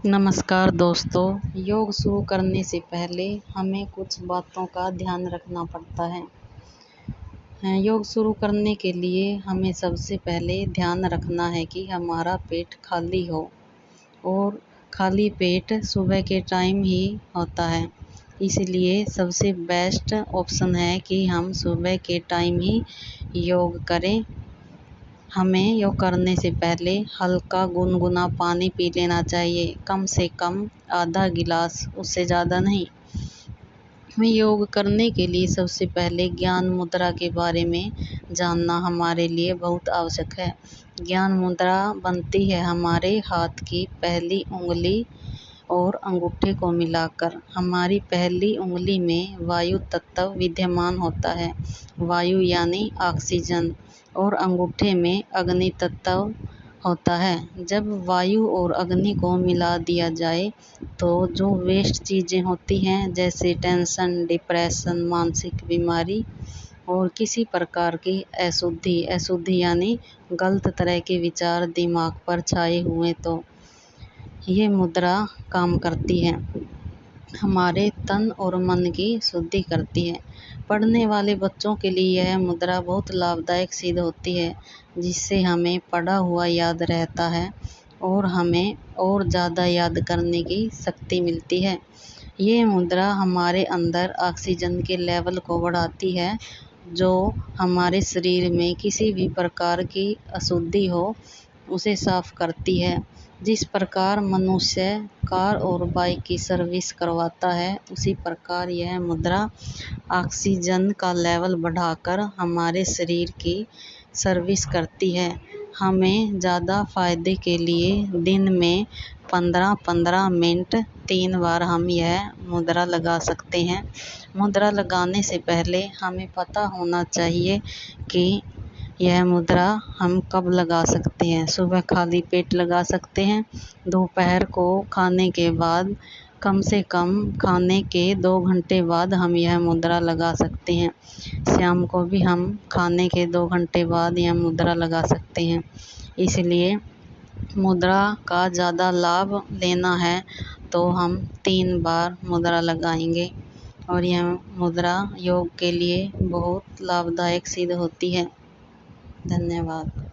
नमस्कार दोस्तों। योग शुरू करने से पहले हमें कुछ बातों का ध्यान रखना पड़ता है। योग शुरू करने के लिए हमें सबसे पहले ध्यान रखना है कि हमारा पेट खाली हो, और खाली पेट सुबह के टाइम ही होता है। इसलिए सबसे बेस्ट ऑप्शन है कि हम सुबह के टाइम ही योग करें। हमें योग करने से पहले हल्का गुनगुना पानी पी लेना चाहिए, कम से कम आधा गिलास, उससे ज़्यादा नहीं। हमें योग करने के लिए सबसे पहले ज्ञान मुद्रा के बारे में जानना हमारे लिए बहुत आवश्यक है। ज्ञान मुद्रा बनती है हमारे हाथ की पहली उंगली और अंगूठे को मिलाकर। हमारी पहली उंगली में वायु तत्व विद्यमान होता है, वायु यानी ऑक्सीजन, और अंगूठे में अग्नि तत्व होता है। जब वायु और अग्नि को मिला दिया जाए तो जो वेस्ट चीज़ें होती हैं, जैसे टेंशन, डिप्रेशन, मानसिक बीमारी और किसी प्रकार की अशुद्धि यानी गलत तरह के विचार दिमाग पर छाए हुए, तो ये मुद्रा काम करती है। हमारे तन और मन की शुद्धि करती है। पढ़ने वाले बच्चों के लिए यह मुद्रा बहुत लाभदायक सिद्ध होती है, जिससे हमें पढ़ा हुआ याद रहता है और हमें और ज़्यादा याद करने की शक्ति मिलती है। ये मुद्रा हमारे अंदर ऑक्सीजन के लेवल को बढ़ाती है, जो हमारे शरीर में किसी भी प्रकार की अशुद्धि हो उसे साफ करती है। जिस प्रकार मनुष्य कार और बाइक की सर्विस करवाता है, उसी प्रकार यह मुद्रा ऑक्सीजन का लेवल बढ़ाकर हमारे शरीर की सर्विस करती है। हमें ज़्यादा फायदे के लिए दिन में 15-15 मिनट 3 बार हम यह मुद्रा लगा सकते हैं। मुद्रा लगाने से पहले हमें पता होना चाहिए कि यह मुद्रा हम कब लगा सकते हैं। सुबह खाली पेट लगा सकते हैं, दोपहर को खाने के बाद, कम से कम खाने के 2 घंटे बाद हम यह मुद्रा लगा सकते हैं। शाम को भी हम खाने के 2 घंटे बाद यह मुद्रा लगा सकते हैं। इसलिए मुद्रा का ज़्यादा लाभ लेना है तो हम 3 बार मुद्रा लगाएंगे, और यह मुद्रा योग के लिए बहुत लाभदायक सिद्ध होती है। धन्यवाद।